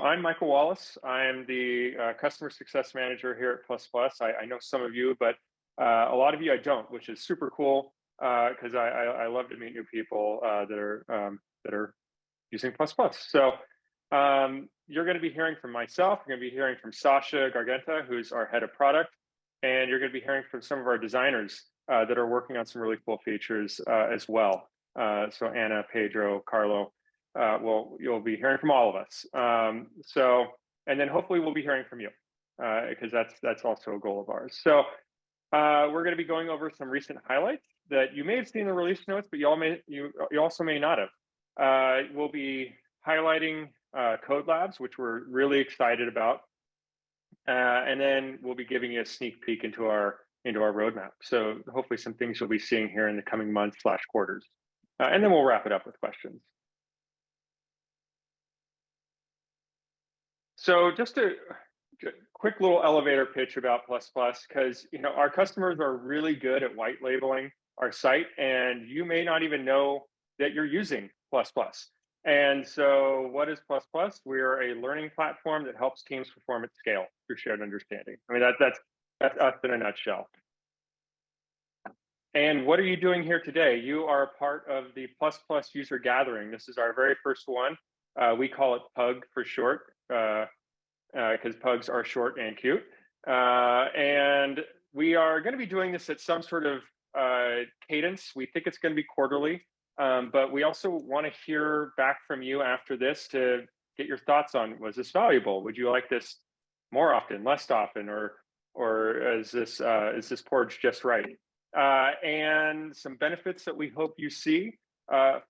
I'm Michael Wallace. I'm the customer success manager here at PlusPlus. I know some of you, but a lot of you I don't, which is super cool because I love to meet new people that are using PlusPlus. So you're going to be hearing from myself. You're going to be hearing from Sasha Garganta, who's our head of product, and you're going to be hearing from some of our designers that are working on some really cool features as well. So Anna, Pedro, Carlo. You'll be hearing from all of us. And then hopefully we'll be hearing from you because that's also a goal of ours. So we're going to be going over some recent highlights that you may have seen in the release notes, but you also may not have. We'll be highlighting Codelabs, which we're really excited about, and then we'll be giving you a sneak peek into our roadmap. So hopefully some things you'll be seeing here in the coming months / quarters, and then we'll wrap it up with questions. So just a quick little elevator pitch about PlusPlus, because our customers are really good at white labeling our site, and you may not even know that you're using PlusPlus. And so what is PlusPlus? We are a learning platform that helps teams perform at scale through shared understanding. I mean, that's us in a nutshell. And what are you doing here today? You are a part of the PlusPlus user gathering. This is our very first one. We call it PUG for short, because pugs are short and cute. And we are going to be doing this at some sort of cadence. We think it's going to be quarterly, but we also want to hear back from you after this to get your thoughts on, was this valuable? Would you like this more often, less often, or is this porridge just right? And some benefits that we hope you see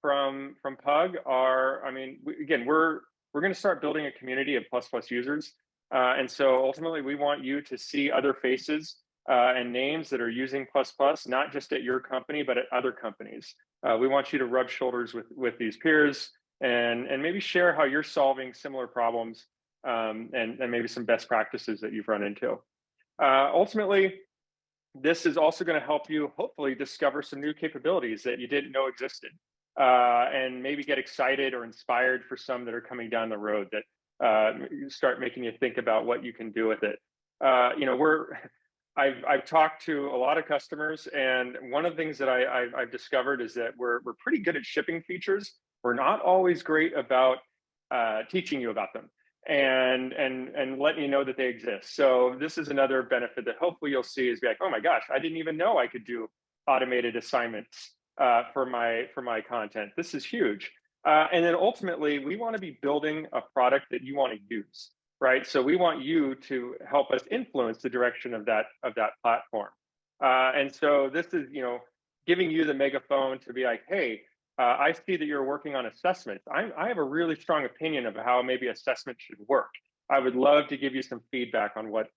from PUG are, I mean, we're going to start building a community of PlusPlus users. And so ultimately, we want you to see other faces and names that are using PlusPlus, not just at your company, but at other companies. We want you to rub shoulders with these peers and maybe share how you're solving similar problems and maybe some best practices that you've run into. Ultimately, this is also going to help you hopefully discover some new capabilities that you didn't know existed. And maybe get excited or inspired for some that are coming down the road that start making you think about what you can do with it. I've talked to a lot of customers, and one of the things that I've discovered is that we're pretty good at shipping features. We're not always great about teaching you about them and letting you know that they exist. So this is another benefit that hopefully you'll see is be like, oh my gosh, I didn't even know I could do automated assignments for my content. This is huge. And then ultimately, we want to be building a product that you want to use, right? So we want you to help us influence the direction of that platform. And so this is, giving you the megaphone to be like, hey, I see that you're working on assessments. I have a really strong opinion of how maybe assessment should work. I would love to give you some feedback on what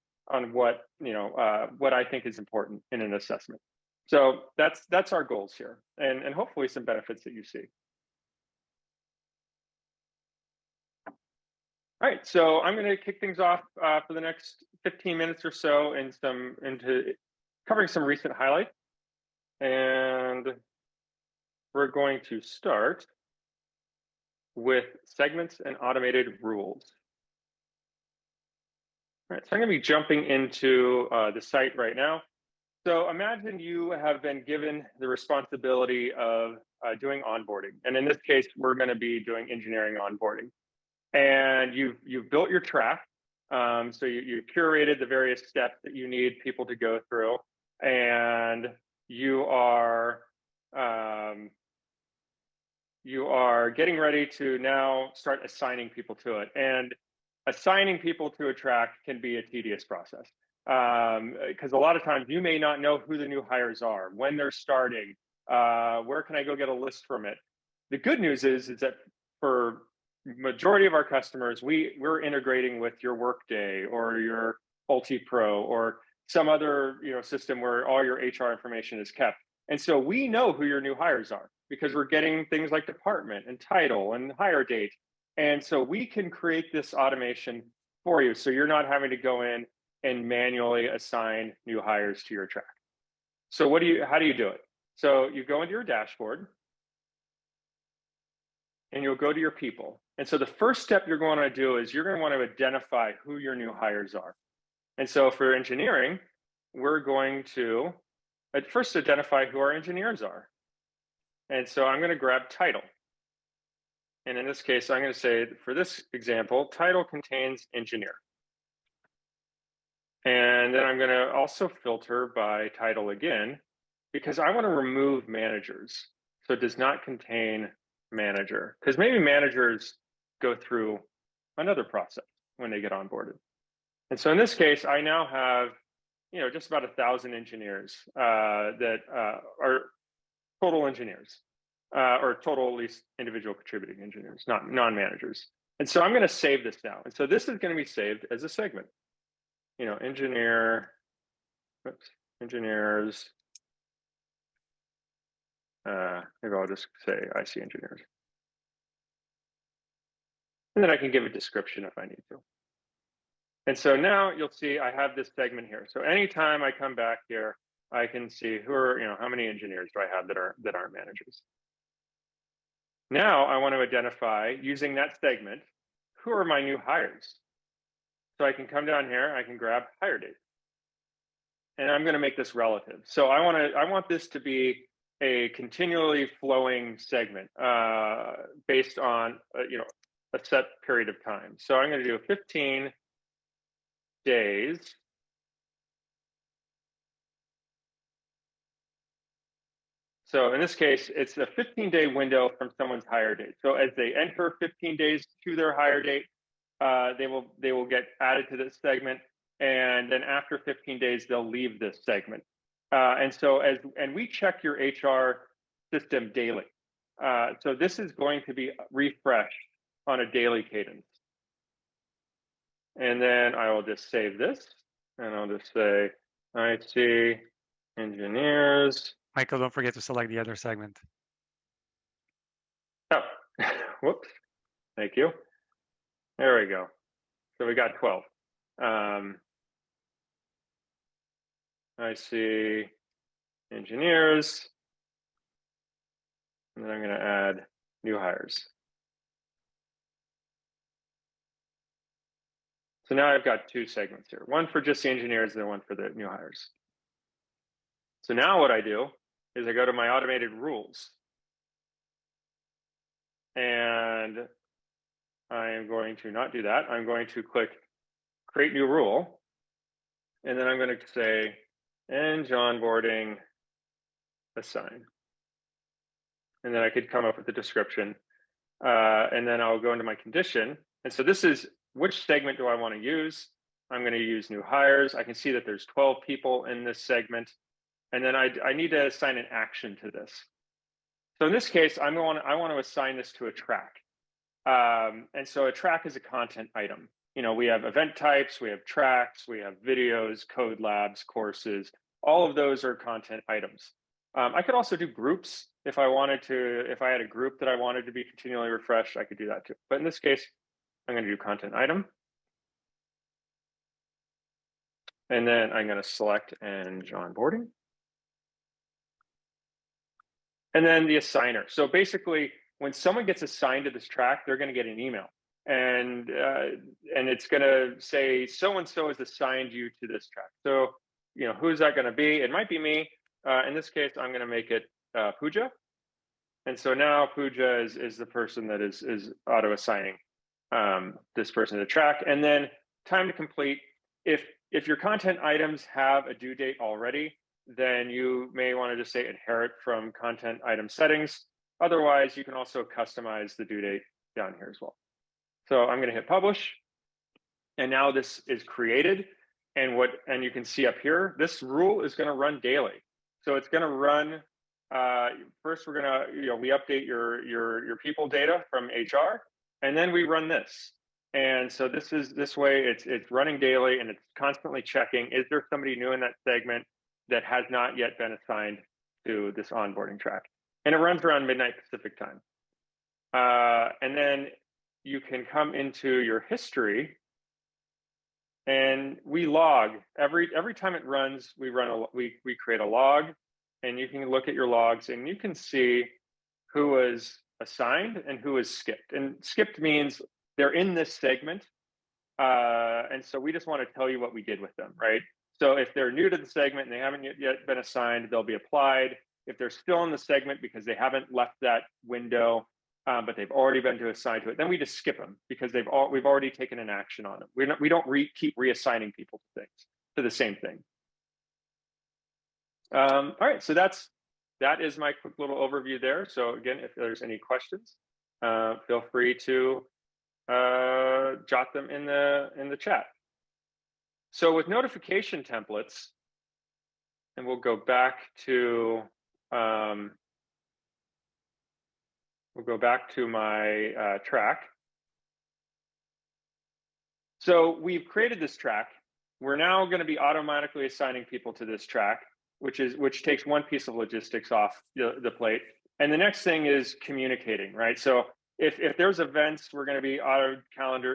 I think is important in an assessment. So that's our goals here, and hopefully some benefits that you see. All right, so I'm going to kick things off for the next 15 minutes or so into covering some recent highlights, and we're going to start with segments and automated rules. All right, so I'm going to be jumping into the site right now. So imagine you have been given the responsibility of doing onboarding. And in this case, we're going to be doing engineering onboarding. And you've built your track. So you curated the various steps that you need people to go through. And you are getting ready to now start assigning people to it. And assigning people to a track can be a tedious process. Because a lot of times you may not know who the new hires are, when they're starting, where can I go get a list from it? The good news is that for majority of our customers, we're integrating with your Workday or your UltiPro or some other system where all your HR information is kept. And so we know who your new hires are because we're getting things like department and title and hire date. And so we can create this automation for you. So you're not having to go in and manually assign new hires to your track. So how do you do it? So you go into your dashboard. and you'll go to your people. And so the first step you're going to do is you're going to want to identify who your new hires are. And so for engineering, we're going to at first identify who our engineers are. And so I'm going to grab title. And in this case, I'm going to say, for this example, title contains engineer. And then I'm going to also filter by title again, because I want to remove managers. So it does not contain manager, because maybe managers go through another process when they get onboarded. And so in this case, I now have, just about 1,000 engineers that are total engineers, or total at least individual contributing engineers, not non-managers. And so I'm going to save this now. And so this is going to be saved as a segment. Engineers, maybe I'll just say IC engineers. And then I can give a description if I need to. And so now you'll see I have this segment here. So anytime I come back here, I can see who are, how many engineers do I have that aren't managers. Now I want to identify, using that segment, who are my new hires. So I can come down here, I can grab hire date. And I'm going to make this relative. So I want this to be a continually flowing segment based on a set period of time. So I'm going to do 15 days. So in this case, it's a 15-day window from someone's hire date. So as they enter 15 days to their hire date, they will get added to this segment, and then after 15 days, they'll leave this segment. And we check your HR system daily. So this is going to be refreshed on a daily cadence. And then I will just save this, and I'll just say, IC engineers. Michael, don't forget to select the other segment. Oh, whoops. Thank you. There we go. So we got 12. IC engineers. And then I'm going to add new hires. So now I've got two segments here, one for just the engineers and then one for the new hires. So now what I do is I go to my automated rules. And I am going to not do that. I'm going to click create new rule. And then I'm going to say eng onboarding assign. And then I could come up with a description. And then I'll go into my condition. And so this is which segment do I want to use? I'm going to use new hires. I can see that there's 12 people in this segment. And then I need to assign an action to this. So in this case, I want to assign this to a track. And so a track is a content item. We have event types, we have tracks, we have videos, Codelabs, courses. All of those are content items. I could also do groups if I wanted to. If I had a group that I wanted to be continually refreshed, I could do that too. But in this case, I'm going to do content item. And then I'm going to select eng onboarding. And then the assigner. So basically, when someone gets assigned to this track, they're going to get an email. And it's going to say, so-and-so has assigned you to this track. So, who's that going to be? It might be me. In this case, I'm going to make it Pooja. And so now Pooja is the person that is auto-assigning this person to the track. And then time to complete. If your content items have a due date already, then you may want to just say inherit from content item settings. Otherwise, you can also customize the due date down here as well. So I'm going to hit publish. And now this is created. And you can see up here, this rule is going to run daily. So it's going to run, first we're going to, we update your people data from HR, and then we run this. And so this way it's running daily, and it's constantly checking, is there somebody new in that segment that has not yet been assigned to this onboarding track? And it runs around midnight Pacific time. And then you can come into your history, and we log every time it runs. We create a log, and you can look at your logs, and you can see who was assigned and who is skipped. And skipped means they're in this segment. And so we just want to tell you what we did with them, right? So if they're new to the segment and they haven't yet been assigned, they'll be applied. If they're still in the segment because they haven't left that window, but they've already been assigned to it, then we just skip them because we've already taken an action on them. We don't keep reassigning people to things, to the same thing. All right, so that is my quick little overview there. So again, if there's any questions, feel free to jot them in the chat. So with notification templates, and we'll go back to my track. So we've created this track. We're now going to be automatically assigning people to this track, which takes one piece of logistics off the plate. And the next thing is communicating, right? So if there's events, we're going to be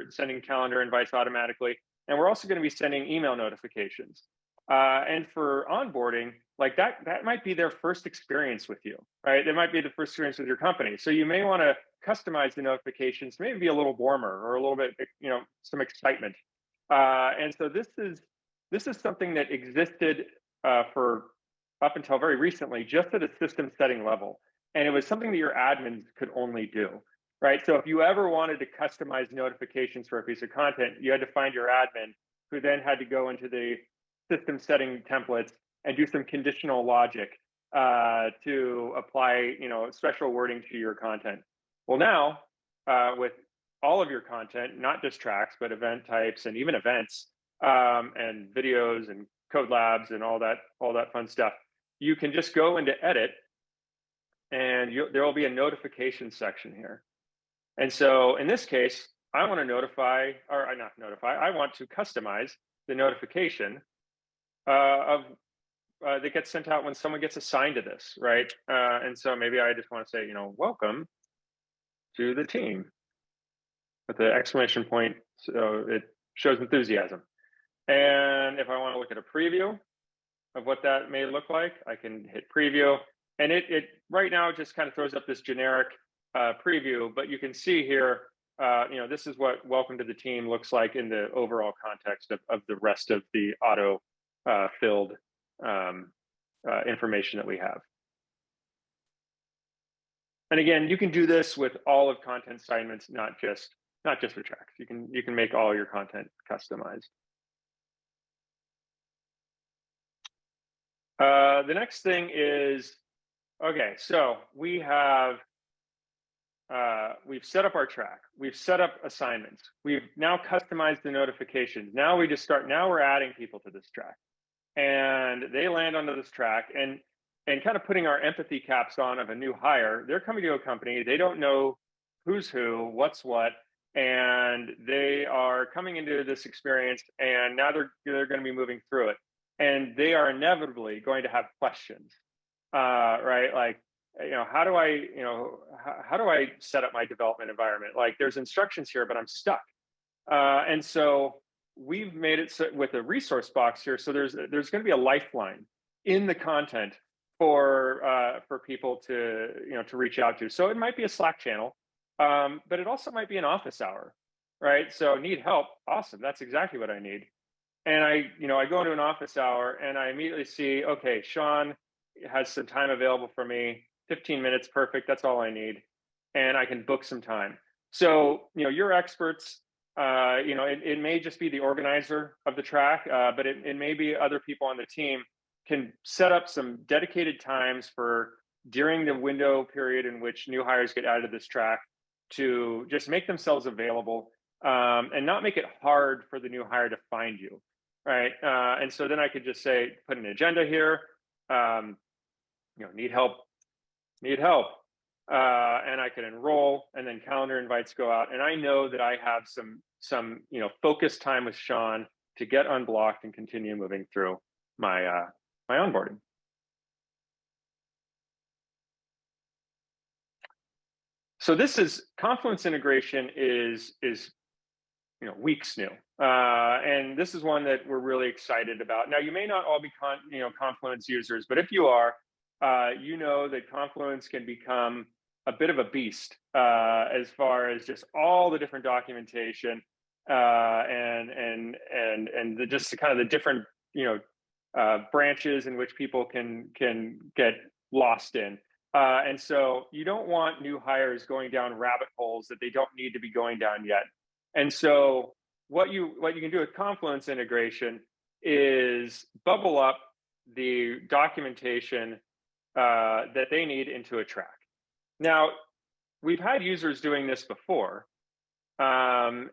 sending calendar invites automatically. And we're also going to be sending email notifications. And for onboarding, like that might be their first experience with you, right? It might be the first experience with your company. So you may want to customize the notifications, maybe be a little warmer or a little bit, some excitement. And so this is something that existed for up until very recently, just at a system setting level. And it was something that your admins could only do, right? So if you ever wanted to customize notifications for a piece of content, you had to find your admin, who then had to go into the system setting templates and do some conditional logic to apply, special wording to your content. Well, now with all of your content, not just tracks, but event types and even events and videos and Codelabs and all that fun stuff, you can just go into edit, and there will be a notification section here. And so in this case, I want to I want to customize the notification that gets sent out when someone gets assigned to this, right? And so maybe I just want to say, welcome to the team with the exclamation point, so it shows enthusiasm. And if I want to look at a preview of what that may look like, I can hit preview, and it right now just kind of throws up this generic preview, but you can see here, this is what welcome to the team looks like in the overall context of the rest of the auto filled information that we have. And again, you can do this with all of content assignments, not just for tracks. You can make all your content customized. The next thing is, okay, so we have we've set up our track. We've set up assignments. We've now customized the notifications. Now we're adding people to this track, and they land onto this track, and kind of putting our empathy caps on of a new hire. They're coming to a company. They don't know who's who, what's what, and they are coming into this experience, and now they're going to be moving through it, and they are inevitably going to have questions, right? Like, how do I set up my development environment? Like, there's instructions here, but I'm stuck. And so we've made it with a resource box here. So there's going to be a lifeline in the content for people to reach out to. So it might be a Slack channel, but it also might be an office hour, right? So need help? Awesome, that's exactly what I need. And I go into an office hour and I immediately see, okay, Sean has some time available for me. 15 minutes, perfect. That's all I need, and I can book some time. So you're experts. It may just be the organizer of the track, but it may be other people on the team can set up some dedicated times for during the window period in which new hires get added to this track to just make themselves available and not make it hard for the new hire to find you, right? And so then I could just say, put an agenda here, need help, and I can enroll, and then calendar invites go out, and I know that I have some focused time with Sean to get unblocked and continue moving through my my onboarding. So this is Confluence integration is weeks new, and this is one that we're really excited about. Now, you may not all be Confluence users, but if you are, you know that Confluence can become a bit of a beast as far as just all the different documentation and just kind of the different branches in which people can get lost in. And so you don't want new hires going down rabbit holes that they don't need to be going down yet. And so what you can do with Confluence integration is bubble up the documentation that they need into a track. Now, we've had users doing this before, but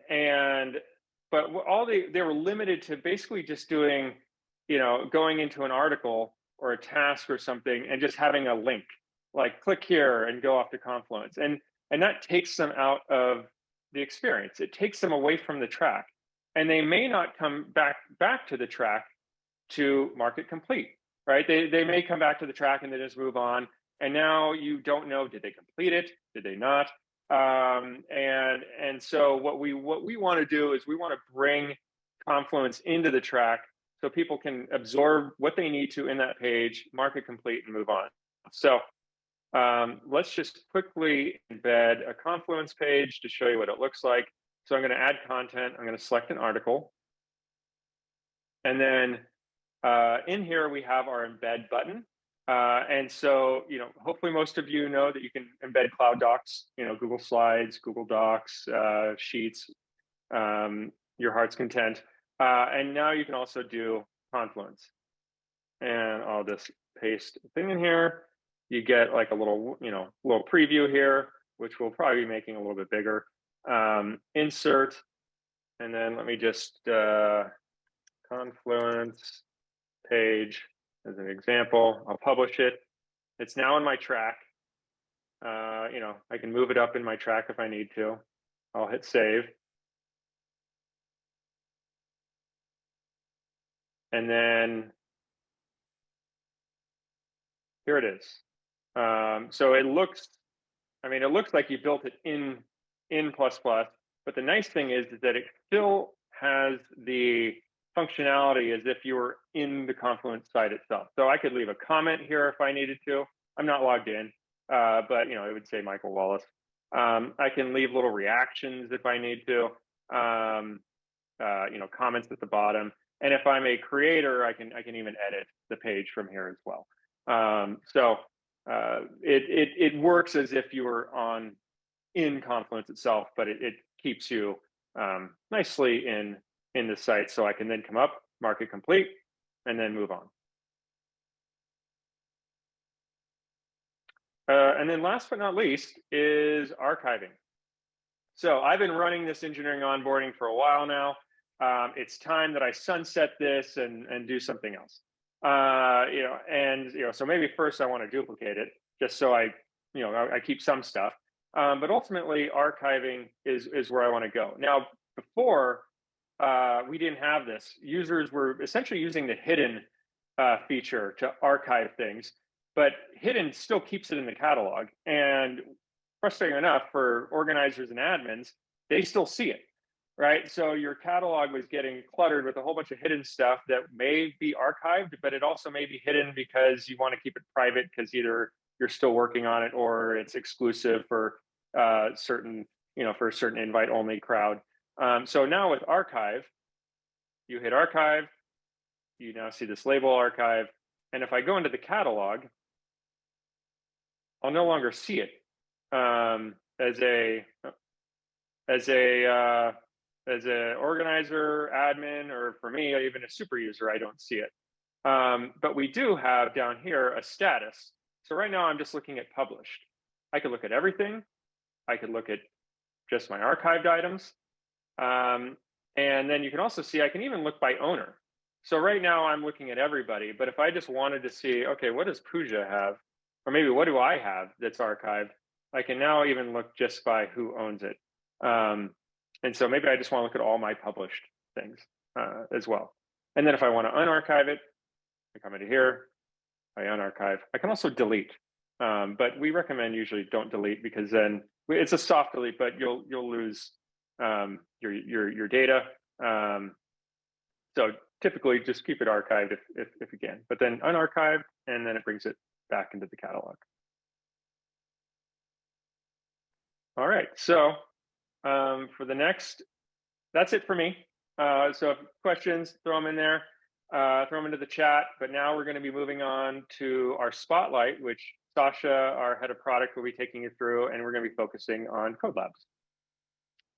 they were limited to basically just doing, going into an article or a task or something and just having a link, like click here and go off to Confluence, and that takes them out of the experience. It takes them away from the track, and they may not come back to the track to mark it complete, right? They may come back to the track and they just move on, and now you don't know, did they complete it? Did they not? And so what we want to do is we want to bring Confluence into the track so people can absorb what they need to in that page, mark it complete, and move on. So let's just quickly embed a Confluence page to show you what it looks like. So I'm going to add content. I'm going to select an article. And then in here, we have our embed button. And so, hopefully most of you know that you can embed Cloud Docs, Google Slides, Google Docs, Sheets, your heart's content. And now you can also do Confluence. And I'll just paste a thing in here. You get like a little, little preview here, which we'll probably be making a little bit bigger. Insert, and then let me just Confluence page as an example. I'll publish it. It's now in my track. I can move it up in my track if I need to. I'll hit save. And then here it is. So it looks like you built it in PlusPlus, but the nice thing is that it still has the functionality as if you were in the Confluence site itself. So I could leave a comment here if I needed to. I'm not logged in, but it would say Michael Wallace. I can leave little reactions if I need to, comments at the bottom. And if I'm a creator, I can even edit the page from here as well. It works as if you were in Confluence itself, but it keeps you nicely in the site. So I can then come up, mark it complete, and then move on. And then last but not least is archiving. So I've been running this engineering onboarding for a while now. It's time that I sunset this and do something else. So maybe first I want to duplicate it just so I keep some stuff. But ultimately, archiving is where I want to go. Now, before we didn't have this, users were essentially using the hidden feature to archive things, but hidden still keeps it in the catalog. And frustrating enough for organizers and admins, they still see it, right? So your catalog was getting cluttered with a whole bunch of hidden stuff that may be archived, but it also may be hidden because you want to keep it private because either you're still working on it or it's exclusive for certain invite-only crowd. So now with archive, you hit archive, you now see this label archive, and if I go into the catalog, I'll no longer see it as a organizer, admin, or for me, even a super user, I don't see it. But we do have down here a status. So right now I'm just looking at published. I could look at everything. I could look at just my archived items. And then you can also see, I can even look by owner. So right now I'm looking at everybody, but if I just wanted to see, okay, what does Pooja have? Or maybe what do I have that's archived? I can now even look just by who owns it. And so maybe I just want to look at all my published things as well. And then if I want to unarchive it, I come into here, I unarchive. I can also delete, but we recommend usually don't delete because then it's a soft delete, but you'll lose your data. So typically just keep it archived if you can, but then unarchived, and then it brings it back into the catalog. All right. So for the next, that's it for me. So if questions, throw them in there, throw them into the chat. But now we're going to be moving on to our spotlight, which Sasha, our head of product, will be taking you through, and we're going to be focusing on Codelabs.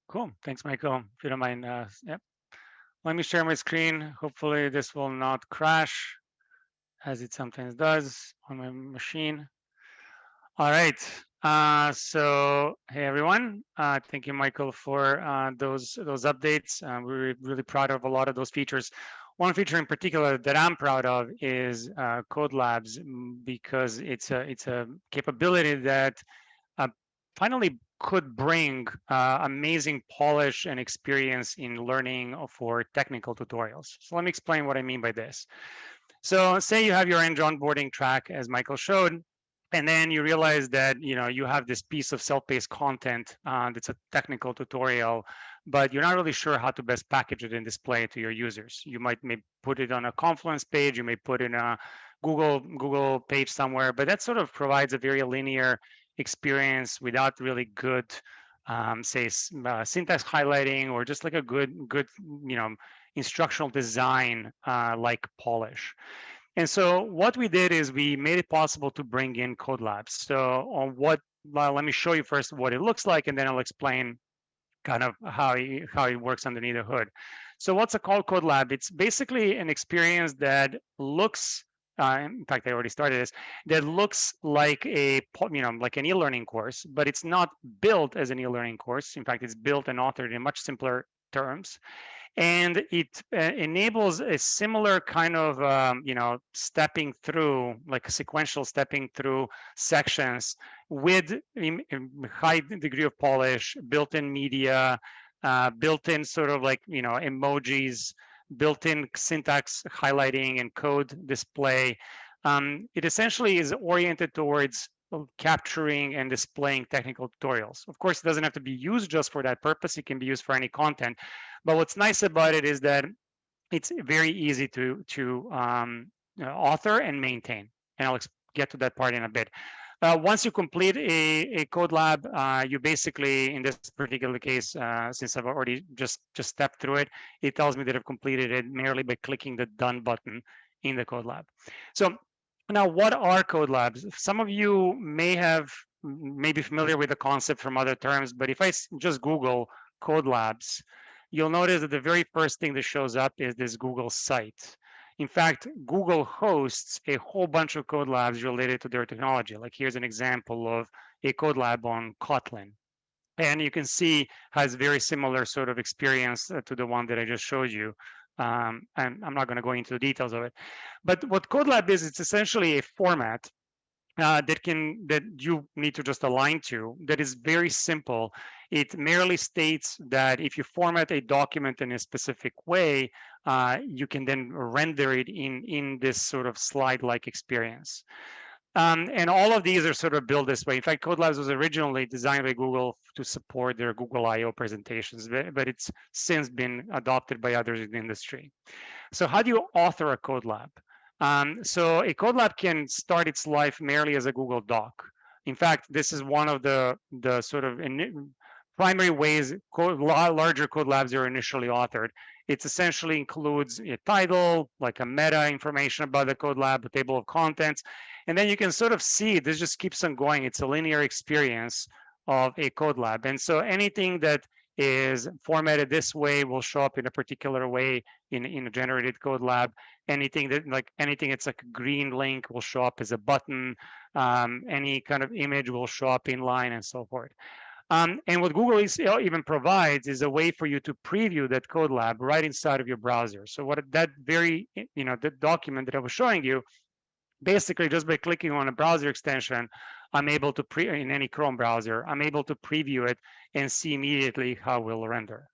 Cool. Thanks, Michael. If you don't mind, yep. Let me share my screen. Hopefully this will not crash as it sometimes does on my machine. All right. So hey everyone. Thank you, Michael, for those updates. We're really proud of a lot of those features. One feature in particular that I'm proud of is Codelabs, because it's a capability that finally could bring amazing polish and experience in learning for technical tutorials. So let me explain what I mean by this. So say you have your Eng onboarding track, as Michael showed, and then you realize that you have this piece of self-paced content that's a technical tutorial, but you're not really sure how to best package it and display it to your users. You may put it on a Confluence page, you may put it in a Google page somewhere, but that sort of provides a very linear experience without really good say syntax highlighting, or just like a good instructional design like polish. And so what we did is we made it possible to bring in Codelabs. So let me show you first what it looks like, and then I'll explain kind of how it works underneath the hood. So what's a Codelab? It's basically an experience that looks, in fact, I already started this, that looks like like an e-learning course, but it's not built as an e-learning course. In fact, it's built and authored in much simpler terms. And it enables a similar kind of stepping through, like sequential stepping through sections with high degree of polish, built-in media, built-in sort of like emojis, built-in syntax highlighting and code display. It essentially is oriented towards capturing and displaying technical tutorials. Of course, it doesn't have to be used just for that purpose. It can be used for any content. But what's nice about it is that it's very easy to author and maintain. And I'll get to that part in a bit. Once you complete a Codelab, you basically, in this particular case, since I've already just stepped through it, it tells me that I've completed it merely by clicking the Done button in the Codelab. So now, what are Codelabs? Some of you may be familiar with the concept from other terms, but if I just Google Codelabs, you'll notice that the very first thing that shows up is this Google site. In fact, Google hosts a whole bunch of Codelabs related to their technology. Like here's an example of a Codelab on Kotlin. And you can see has very similar sort of experience to the one that I just showed you. And I'm not going to go into the details of it. But what Codelab is, it's essentially a format that you need to just align to, that is very simple. It merely states that if you format a document in a specific way, you can then render it in this sort of slide-like experience. And all of these are sort of built this way. In fact, Codelabs was originally designed by Google to support their Google I/O presentations, but it's since been adopted by others in the industry. So how do you author a Codelab? So a Codelab can start its life merely as a Google Doc. In fact, this is one of the sort of primary ways larger Codelabs are initially authored. It essentially includes a title, like a meta information about the Codelab, a table of contents, and then you can sort of see this just keeps on going. It's a linear experience of a Codelab, and so anything that is formatted this way will show up in a particular way in a generated Codelab. Anything it's like a green link will show up as a button. Any kind of image will show up in line and so forth. And what Google even provides is a way for you to preview that Codelab right inside of your browser. So what that the document that I was showing you, basically just by clicking on a browser extension, I'm able to in any Chrome browser, I'm able to preview it and see immediately how it will render.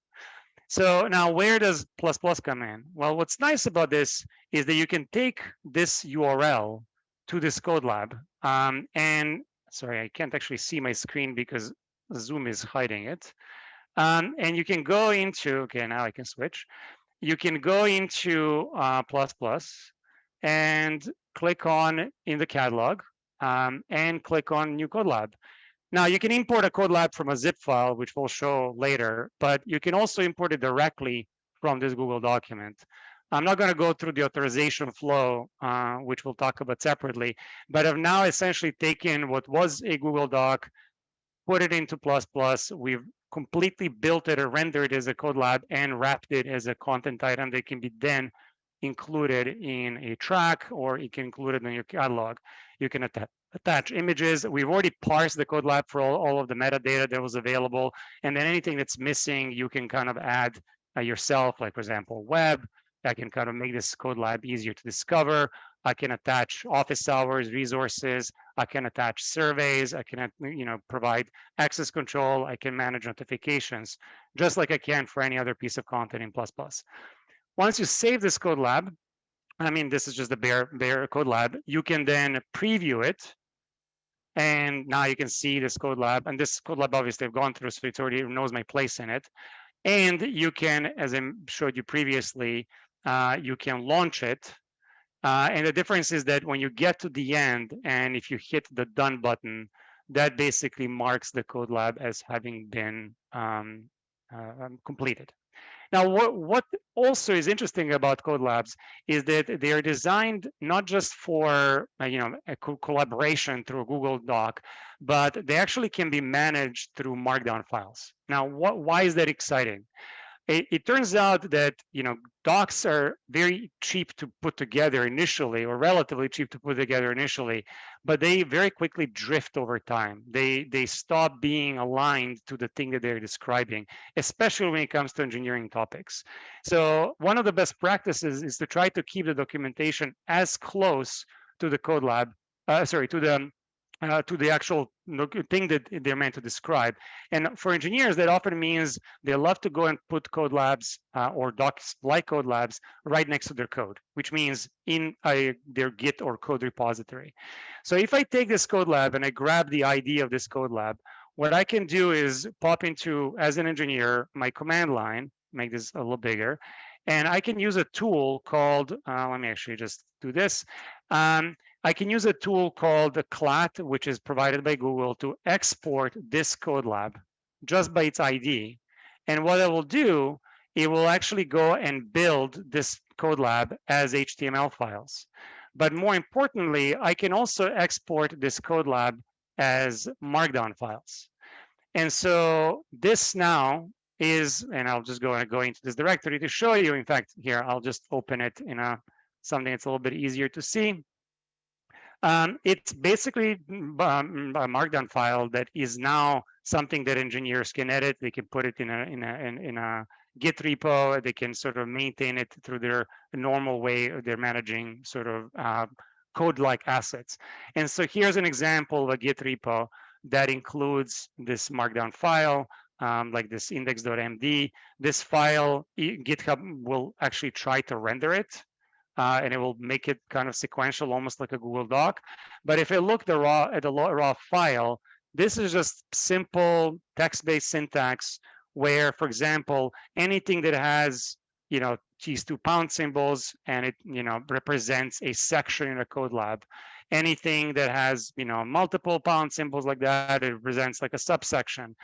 So now where does PlusPlus come in? Well, what's nice about this is that you can take this URL to this Codelab. And sorry, I can't actually see my screen because Zoom is hiding it. And you can go into, okay, now I can switch. You can go into PlusPlus and click on in the catalog and click on New Codelab. Now you can import a Codelab from a zip file, which we'll show later, but you can also import it directly from this Google document. I'm not going to go through the authorization flow, which we'll talk about separately, but I've now essentially taken what was a Google Doc, put it into PlusPlus. We've completely built it or rendered it as a Codelab and wrapped it as a content item that can be then included in a track, or you can include it in your catalog. You can attach images. We've already parsed the Codelab for all of the metadata that was available. And then anything that's missing, you can kind of add yourself, like for example, web. I can kind of make this Codelab easier to discover. I can attach office hours, resources. I can attach surveys. I can, provide access control. I can manage notifications, just like I can for any other piece of content in PlusPlus. Once you save this Codelab, I mean, this is just the bare Codelab, you can then preview it. And now you can see this Codelab. And this Codelab, obviously, I've gone through, so it already knows my place in it. And you can, as I showed you previously, you can launch it. And the difference is that when you get to the end, and if you hit the done button, that basically marks the Codelab as having been completed. Now, what also is interesting about Codelabs is that they are designed not just for a collaboration through a Google Doc, but they actually can be managed through Markdown files. Now, why is that exciting? It turns out that docs are very cheap to put together initially, or relatively cheap to put together initially, but they very quickly drift over time. They stop being aligned to the thing that they're describing, especially when it comes to engineering topics. So one of the best practices is to try to keep the documentation as close to the Codelab, to the actual thing that they're meant to describe. And for engineers, that often means they love to go and put Codelabs or docs like Codelabs right next to their code, which means in their Git or code repository. So if I take this Codelab and I grab the ID of this Codelab, what I can do is pop into, as an engineer, my command line, make this a little bigger, and I can use a tool called, let me actually just do this. I can use a tool called the CLAT, which is provided by Google, to export this Codelab just by its ID. And what it will do, it will actually go and build this Codelab as HTML files. But more importantly, I can also export this Codelab as Markdown files. And so this now is, and I'll just go into this directory to show you. In fact, here, I'll just open it in something that's a little bit easier to see. It's basically a Markdown file that is now something that engineers can edit. They can put it in a Git repo. They can sort of maintain it through their normal way they're managing sort of code-like assets. And so here's an example of a Git repo that includes this Markdown file, like this index.md. This file, GitHub will actually try to render it. And it will make it kind of sequential, almost like a Google Doc. But if I look at the raw file, this is just simple text-based syntax where, for example, anything that has these two pound symbols and it represents a section in a Codelab. Anything that has multiple pound symbols like that, it represents like a subsection.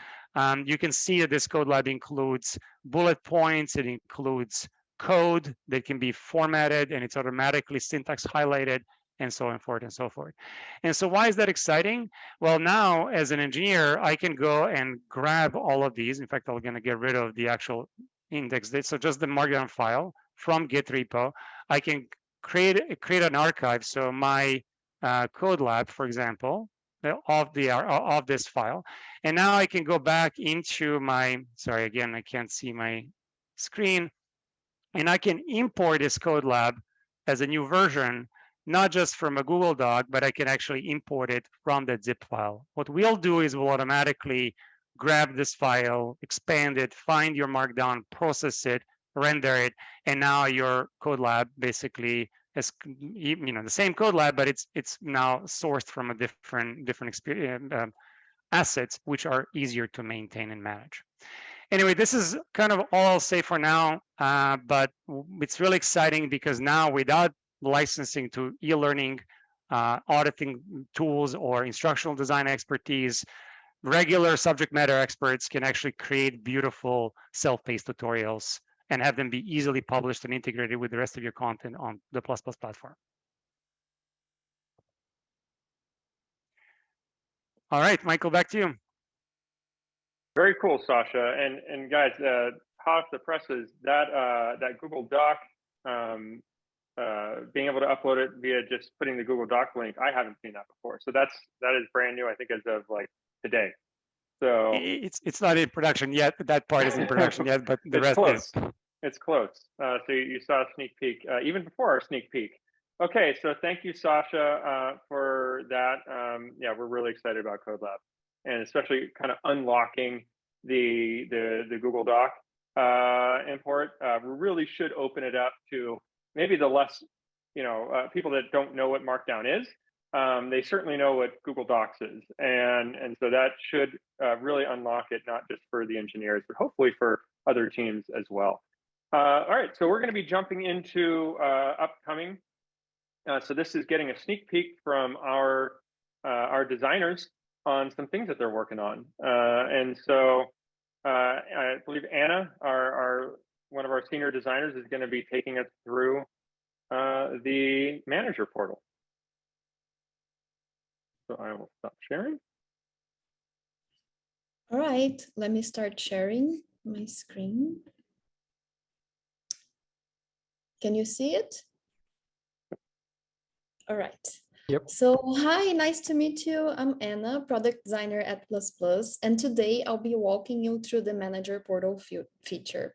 You can see that this Codelab includes bullet points. It includes code that can be formatted, and it's automatically syntax highlighted, and so on forth and so forth. And so why is that exciting? Well, now as an engineer, I can go and grab all of these. In fact, I'm going to get rid of the actual index. So just the Markdown file from Git repo. I can create an archive. So my Codelab, for example, of this file. And now I can go back into my, sorry, again, I can't see my screen. And I can import this Codelab as a new version, not just from a Google Doc, but I can actually import it from that zip file. What we'll do is we'll automatically grab this file, expand it, find your Markdown, process it, render it, and now your Codelab basically is the same Codelab, but it's now sourced from a different experience, assets, which are easier to maintain and manage. Anyway, this is kind of all I'll say for now, but it's really exciting because now without licensing to e-learning, auditing tools or instructional design expertise, regular subject matter experts can actually create beautiful self-paced tutorials and have them be easily published and integrated with the rest of your content on the PlusPlus platform. All right, Michael, back to you. Very cool, Sasha. And guys, hot off the presses, that Google Doc, being able to upload it via just putting the Google Doc link, I haven't seen that before. So that is brand new, I think, as of like today. So it's not in production yet. That part is in production yet, but the rest close. is. It's close. So you saw a sneak peek, even before our sneak peek. Okay, so thank you, Sasha, for that. Yeah, we're really excited about Codelabs, and especially kind of unlocking the Google Doc import. We really should open it up to maybe the less, people that don't know what Markdown is. They certainly know what Google Docs is, and so that should really unlock it, not just for the engineers, but hopefully for other teams as well. All right, so we're going to be jumping into upcoming. So this is getting a sneak peek from our designers on some things that they're working on, and so I believe Anna, our one of our senior designers, is going to be taking us through the manager portal. So I will stop sharing. All right, let me start sharing my screen. Can you see it? All right. Yep. So hi, nice to meet you. I'm Anna, product designer at PlusPlus, and today I'll be walking you through the manager portal feature.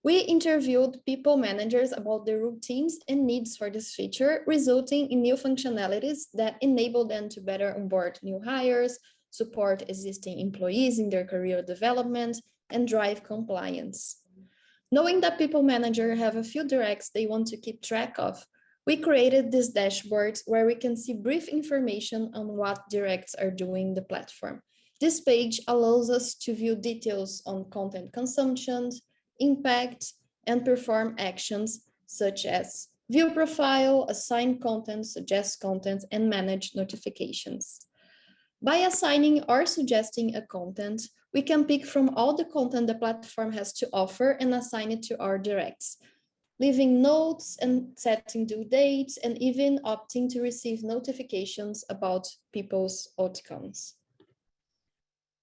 We interviewed people managers about their routines and needs for this feature, resulting in new functionalities that enable them to better onboard new hires, support existing employees in their career development, and drive compliance. Knowing that people manager have a few directs they want to keep track of, we created this dashboard where we can see brief information on what directs are doing in the platform. This page allows us to view details on content consumption, impact, and perform actions such as view profile, assign content, suggest content, and manage notifications. By assigning or suggesting a content, we can pick from all the content the platform has to offer and assign it to our directs, leaving notes and setting due dates, and even opting to receive notifications about people's outcomes.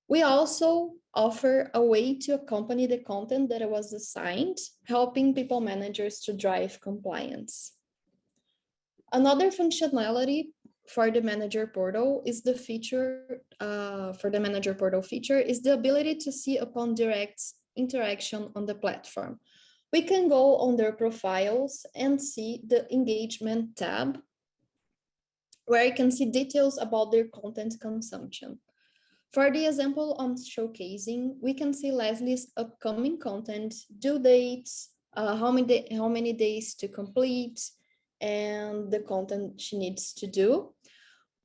We also offer a way to accompany the content that was assigned, helping people managers to drive compliance. Another functionality for the manager portal is the feature is the ability to see upon direct interaction on the platform. We can go on their profiles and see the engagement tab, where you can see details about their content consumption. For the example I'm showcasing, we can see Leslie's upcoming content, due dates, how many days to complete, and the content she needs to do.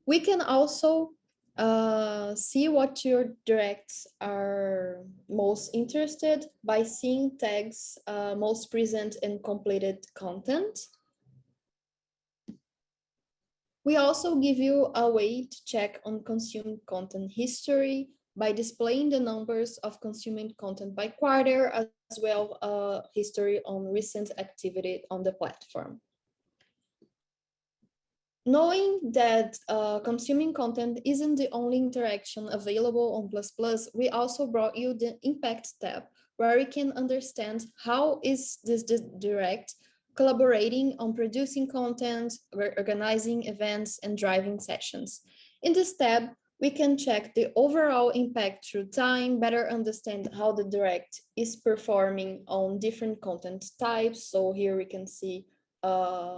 We can also see what your directs are most interested by seeing tags most present and completed content. We also give you a way to check on consumed content history by displaying the numbers of consumed content by quarter, as well as history on recent activity on the platform. Knowing that consuming content isn't the only interaction available on PlusPlus, we also brought you the Impact tab, where you can understand how is this direct collaborating on producing content, organizing events, and driving sessions. In this tab, we can check the overall impact through time, better understand how the direct is performing on different content types. So here we can see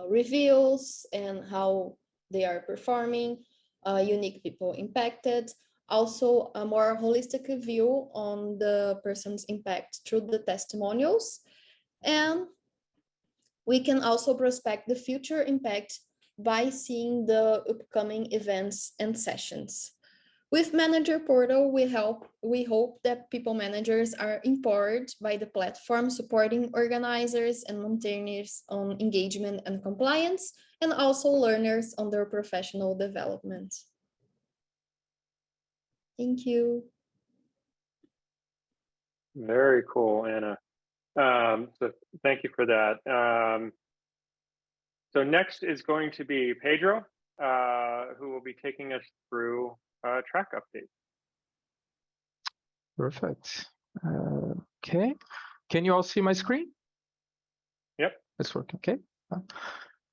reviews and how they are performing, unique people impacted, also a more holistic view on the person's impact through the testimonials. And we can also prospect the future impact by seeing the upcoming events and sessions. With Manager Portal, we hope that people managers are empowered by the platform, supporting organizers and maintainers on engagement and compliance, and also learners on their professional development. Thank you. Very cool, Anna. So thank you for that. So next is going to be Pedro, who will be taking us through track updates. Perfect. Okay. Can you all see my screen? Yep. It's working. Okay.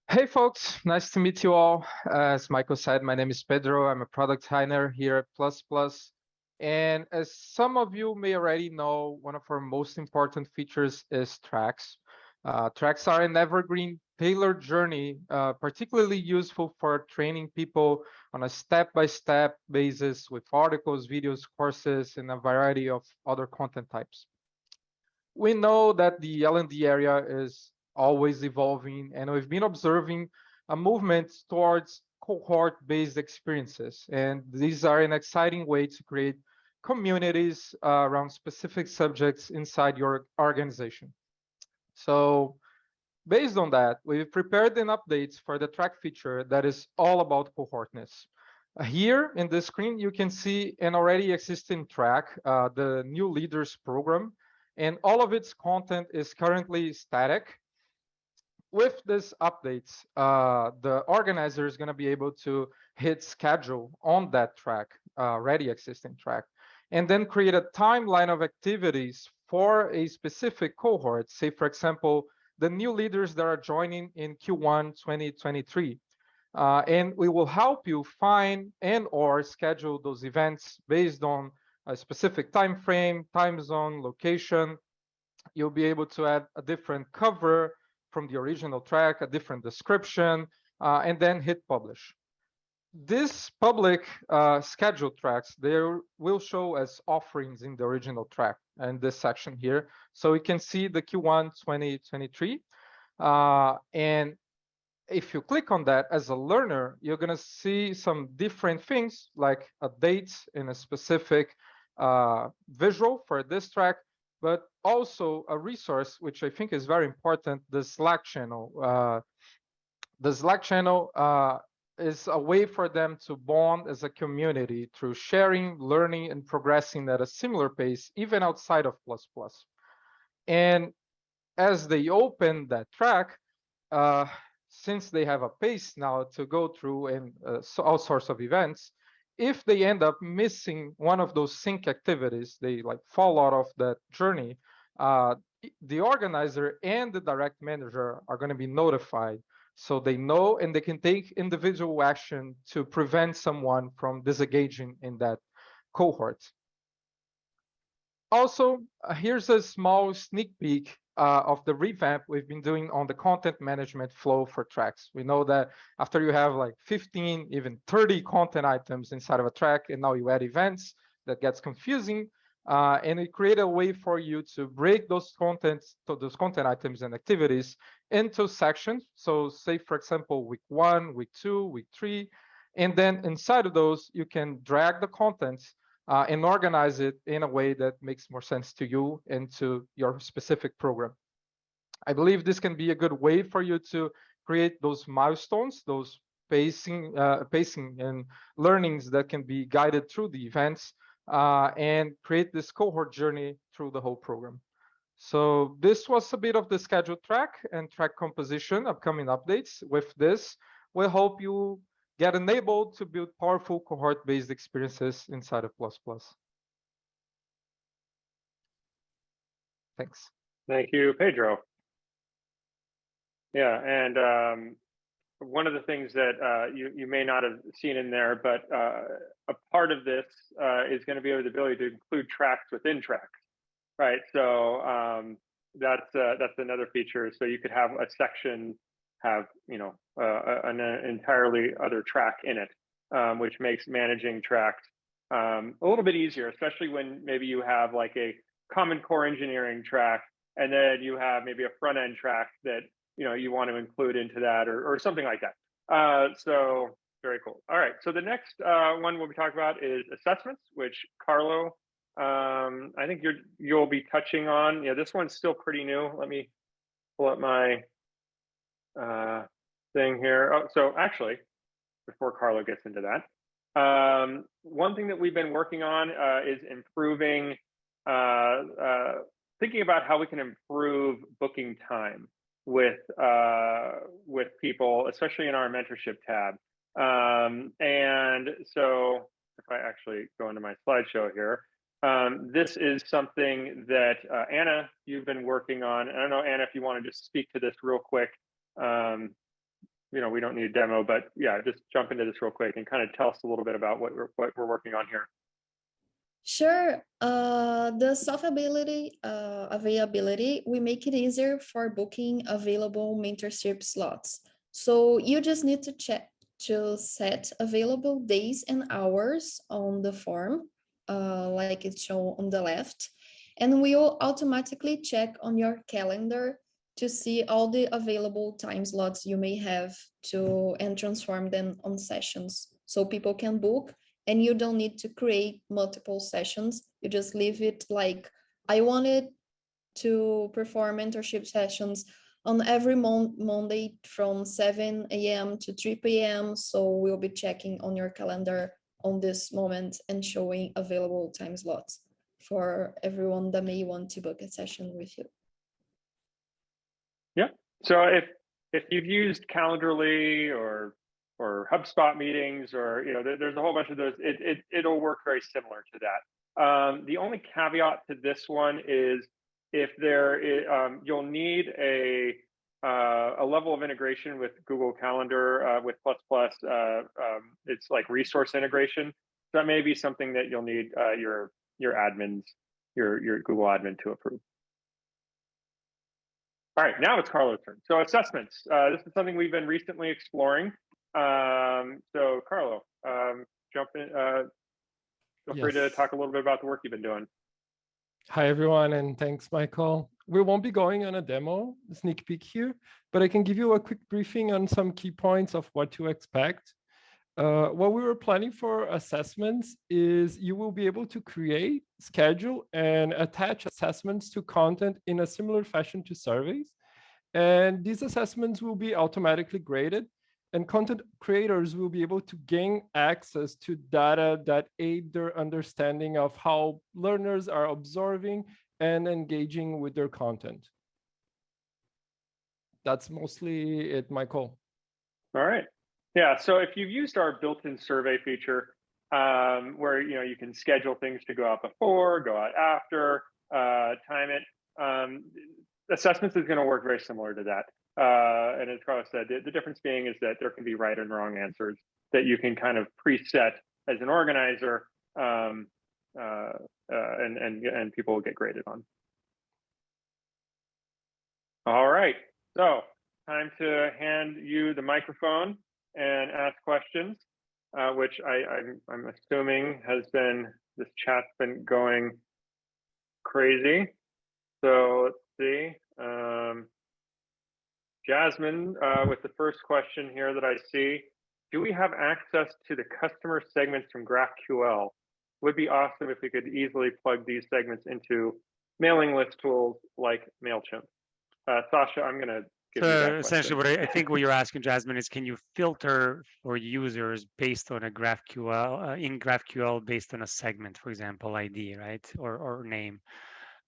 Hey, folks. Nice to meet you all. As Michael said, my name is Pedro. I'm a product designer here at PlusPlus. And as some of you may already know, one of our most important features is tracks. Tracks are an evergreen tailored journey, particularly useful for training people on a step-by-step basis with articles, videos, courses, and a variety of other content types. We know that the L&D area is always evolving, and we've been observing a movement towards cohort-based experiences. And these are an exciting way to create communities around specific subjects inside your organization. So based on that, we've prepared an update for the track feature that is all about cohortness. Here in the screen, you can see an already existing track, the new leaders program, and all of its content is currently static. With this updates, the organizer is going to be able to hit schedule on that track, already existing track, and then create a timeline of activities for a specific cohort. Say, for example, the new leaders that are joining in Q1 2023. And we will help you find and or schedule those events based on a specific time frame, time zone, location. You'll be able to add a different cover from the original track, a different description, and then hit publish. This public scheduled tracks, they will show as offerings in the original track in this section here. So we can see the Q1 2023. And if you click on that as a learner, you're going to see some different things like a date in a specific visual for this track, but also a resource, which I think is very important, the Slack channel. The Slack channel is a way for them to bond as a community through sharing, learning, and progressing at a similar pace, even outside of PlusPlus. And as they open that track, since they have a pace now to go through and all sorts of events, if they end up missing one of those sync activities, they like fall out of that journey, the organizer and the direct manager are going to be notified, so they know and they can take individual action to prevent someone from disengaging in that cohort. Also, here's a small sneak peek of the revamp we've been doing on the content management flow for tracks. We know that after you have like 15, even 30 content items inside of a track, and now you add events, that gets confusing. And we create a way for you to break those content items and activities into sections. So say, for example, week 1, week 2, week 3, and then inside of those, you can drag the contents and organize it in a way that makes more sense to you and to your specific program. I believe this can be a good way for you to create those milestones, those pacing and learnings that can be guided through the events and create this cohort journey through the whole program. So this was a bit of the scheduled track and track composition, upcoming updates. With this, we hope you get enabled to build powerful cohort-based experiences inside of PlusPlus. Thanks. Thank you, Pedro. Yeah, and one of the things that you may not have seen in there, but a part of this is going to be the ability to include tracks within tracks, right? So that's another feature. So you could have a section have an entirely other track in it, which makes managing tracks a little bit easier, especially when maybe you have like a common core engineering track, and then you have maybe a front end track that you want to include into that, or something like that. So very cool. All right, so the next one we'll be talking about is assessments, which Carlo, I think you'll be touching on. Yeah, this one's still pretty new. Let me pull up my thing here. Oh, so actually, before Carlo gets into that, One thing that we've been working on is improving, thinking about how we can improve booking time with people, especially in our mentorship tab. And so if I actually go into my slideshow here, this is something that Anna, you've been working on. I don't know, Anna, if you want to just speak to this real quick. You know, we don't need a demo, but yeah, just jump into this real quick and kind of tell us a little bit about what we're working on here. Sure. The availability, we make it easier for booking available mentorship slots. So you just need to set available days and hours on the form, like it's shown on the left, and we will automatically check on your calendar to see all the available time slots you may have and transform them on sessions so people can book. And you don't need to create multiple sessions. You just leave it like, I wanted to perform mentorship sessions on every Monday from 7 a.m. to 3 p.m. So we'll be checking on your calendar on this moment and showing available time slots for everyone that may want to book a session with you. Yeah. So if you've used Calendarly or HubSpot meetings, or there's a whole bunch of those, it'll work very similar to that. The only caveat to this one is if you'll need a level of integration with Google Calendar with PlusPlus. It's like resource integration. So that may be something that you'll need your admins, your Google admin to approve. All right, now it's Carlo's turn. So assessments. This is something we've been recently exploring. So Carlo, jump in. Feel free to talk a little bit about the work you've been doing. Hi, everyone, and thanks, Michael. We won't be going on a demo, a sneak peek here, but I can give you a quick briefing on some key points of what to expect. What we were planning for assessments is you will be able to create, schedule, and attach assessments to content in a similar fashion to surveys. And these assessments will be automatically graded, and content creators will be able to gain access to data that aid their understanding of how learners are observing and engaging with their content. That's mostly it, Michael. All right. Yeah, so if you've used our built-in survey feature, where you can schedule things to go out before, go out after, time it, assessments is going to work very similar to that. And as Carlos said, the difference being is that there can be right and wrong answers that you can kind of preset as an organizer, and people will get graded on. All right, so time to hand you the microphone and ask questions, which I'm assuming this chat's been going crazy. So let's see. Jasmine, with the first question here that I see, do we have access to the customer segments from GraphQL? Would be awesome if we could easily plug these segments into mailing list tools like MailChimp. Sasha, I'm going to give you that essentially question. what I think what you're asking, Jasmine, is can you filter for users based on a GraphQL, in GraphQL based on a segment, for example, ID, right, or name?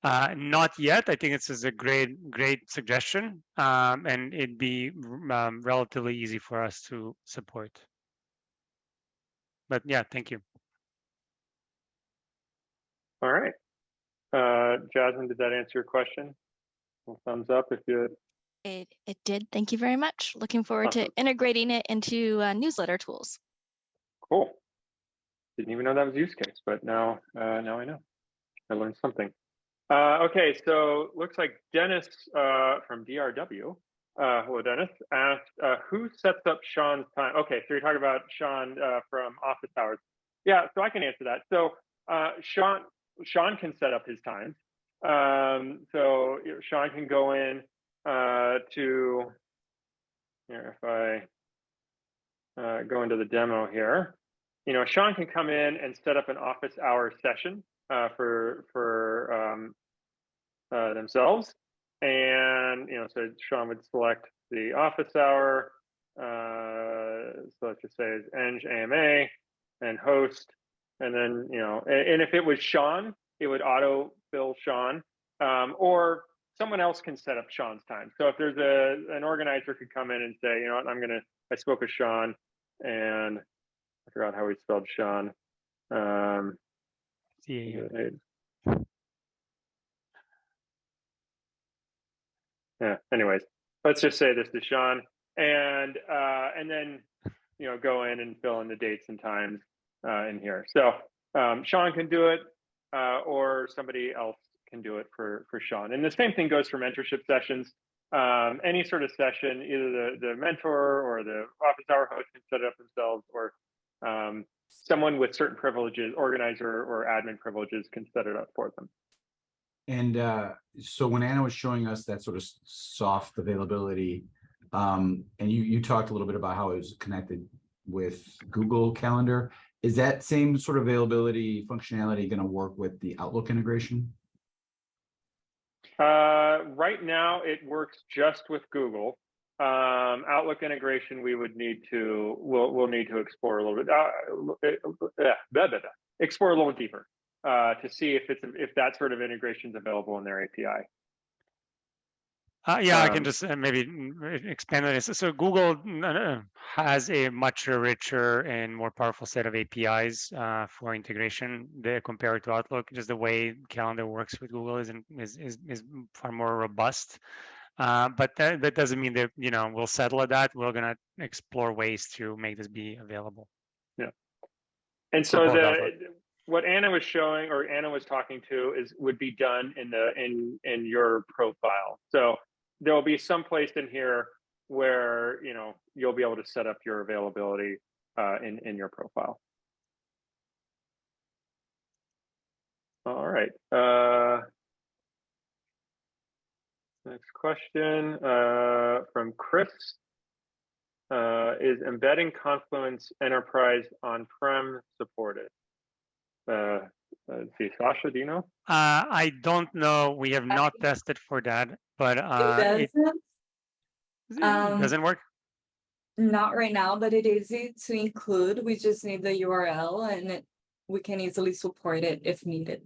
Not yet. I think this is a great suggestion, and it'd be relatively easy for us to support. But yeah, thank you. All right. Jasmine, did that answer your question? Well, thumbs up if you... It did. Thank you very much. Looking forward to integrating it into newsletter tools. Cool. Didn't even know that was a use case, but now I know. I learned something. Okay, so looks like Dennis from DRW, hello Dennis, asked who sets up Sean's time? Okay, so you're talking about Sean from office hours. Yeah, so I can answer that. So Sean can set up his times. So Sean can go in to, here, if I go into the demo here, Sean can come in and set up an office hour session for themselves, and so Sean would select the office hour. So let's just say it's Eng AMA, and host, and then, you know, and if it was Sean, it would auto fill Sean, or someone else can set up Sean's time. So if there's an organizer could come in and say, you know what, I spoke with Sean, and I forgot how we spelled Sean. Yeah, anyways, let's just say this is Sean, and then, you know, go in and fill in the dates and times in here. So Sean can do it, or somebody else can do it for Sean. And the same thing goes for mentorship sessions. Any sort of session, either the mentor or the office hour host can set it up themselves, or someone with certain privileges, organizer or admin privileges, can set it up for them. And so when Anna was showing us that sort of soft availability, and you talked a little bit about how it was connected with Google Calendar, is that same sort of availability functionality going to work with the Outlook integration? Right now, it works just with Google. Outlook integration, we'll need to explore a little bit, explore a little deeper. To see if that sort of integration is available in their API. Yeah, I can just maybe expand on this. So Google has a much richer and more powerful set of APIs for integration there compared to Outlook. Just the way Calendar works with Google is far more robust. But that doesn't mean that, you know, we'll settle at that. We're gonna explore ways to make this be available. Yeah. And so what Anna was showing, or Anna was talking to, would be done in your profile. So there will be some place in here where, you know, you'll be able to set up your availability in your profile. All right. Next question from Chris. Is embedding Confluence Enterprise on-prem supported? Let's see, Sasha, do you know? I don't know. We have not tested for that, but it doesn't work. Not right now, but it is easy to include. We just need the URL, and we can easily support it if needed.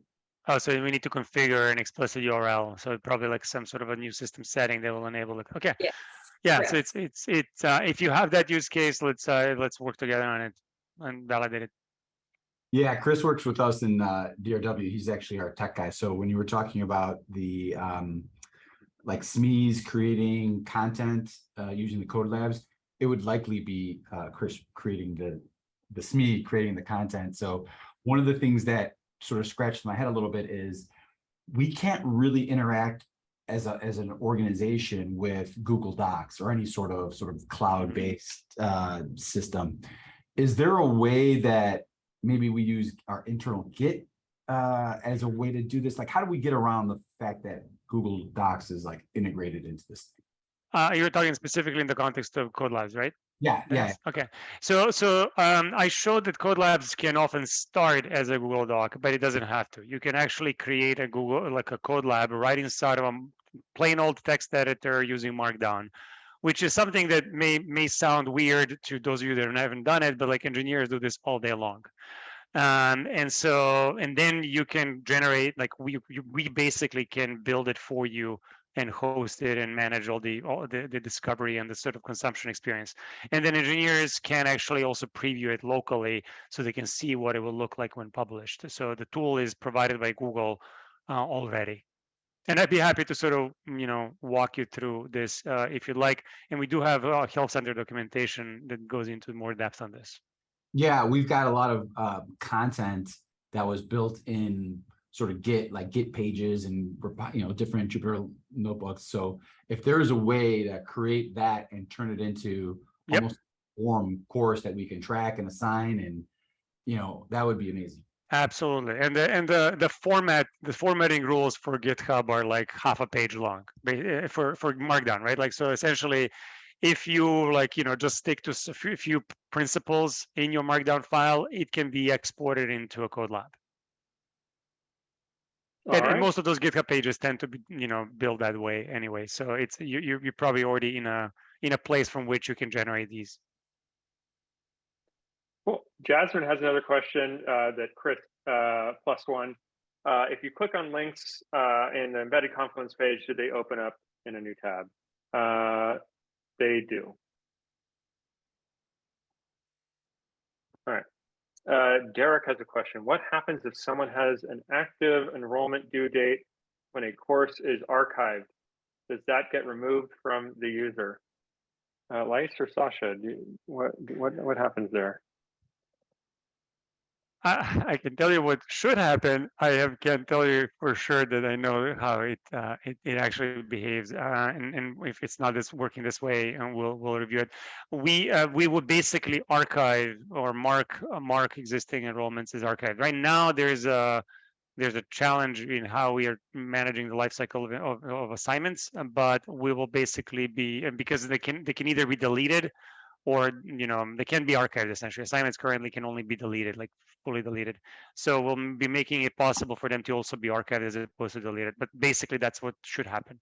Oh, so we need to configure an explicit URL. So probably like some sort of a new system setting that will enable it. Okay. Yes. Yeah. Correct. So it's if you have that use case, let's work together on it and validate it. Yeah, Chris works with us in DRW. He's actually our tech guy. So when you were talking about the like SMEs creating content using the Codelabs, it would likely be Chris creating the SME creating the content. So one of the things that sort of scratched my head a little bit is we can't really interact as an organization with Google Docs or any sort of cloud-based system. Is there a way that maybe we use our internal Git as a way to do this? Like, how do we get around the fact that Google Docs is like integrated into this thing? You're talking specifically in the context of Codelabs, right? Yeah. Okay. So I showed that Codelabs can often start as a Google Doc, but it doesn't have to. You can actually create a Codelab right inside of a plain old text editor using Markdown, which is something that may sound weird to those of you that haven't done it, but like engineers do this all day long. And then you can generate, like we basically can build it for you and host it and manage all the discovery and the sort of consumption experience. And then engineers can actually also preview it locally so they can see what it will look like when published. So the tool is provided by Google already. And I'd be happy to sort of, you know, walk you through this if you'd like. And we do have Help Center documentation that goes into more depth on this. Yeah, we've got a lot of content that was built in sort of Git, like Git pages and, you know, different Jupyter notebooks. So if there's a way to create that and turn it into almost a form course that we can track and assign, and, you know, that would be amazing. Absolutely. And the formatting rules for GitHub are like half a page long for Markdown, right? Like, so essentially, if you just stick to a few principles in your Markdown file, it can be exported into a Codelab. And most of those GitHub pages tend to be, built that way anyway. So it's you're probably already in a place from which you can generate these. Cool. Jasmine has another question that Chris plus one. If you click on links in the embedded Confluence page, do they open up in a new tab? They do. All right. Derek has a question. What happens if someone has an active enrollment due date when a course is archived? Does that get removed from the user? Lice or Sasha, what happens there? I can tell you what should happen. Can't tell you for sure that I know how it actually behaves, and if it's not working this way, and we'll review it. We will basically archive or mark existing enrollments as archived. Right now, there's a challenge in how we are managing the life cycle of assignments, but we will basically be, and because they can either be deleted or they can be archived. Essentially, assignments currently can only be deleted, like fully deleted. So we'll be making it possible for them to also be archived as opposed to deleted. But basically, that's what should happen.